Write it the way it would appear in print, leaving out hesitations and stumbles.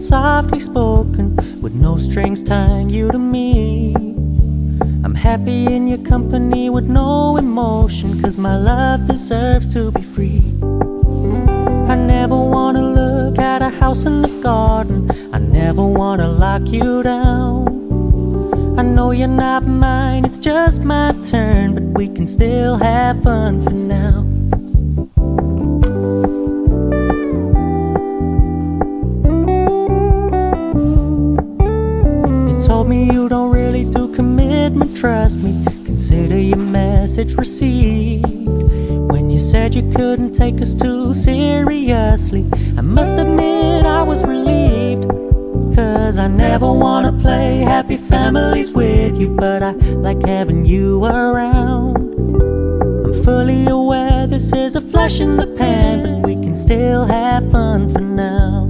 softly spoken, with no strings tying you to me. I'm happy in your company with no emotion, 'cause my love deserves to be free. I never wanna look at a house in the garden, I never wanna lock you down. I know you're not mine, it's just my turn, but we can still have fun for now. You told me you don't really do commitment, trust me, consider your message received. When you said you couldn't take us too seriously, I must admit I was relieved. 'Cause I never wanna play happy families with you, but I like having you around. I'm fully aware this is a flash in the pan, but we can still have fun for now.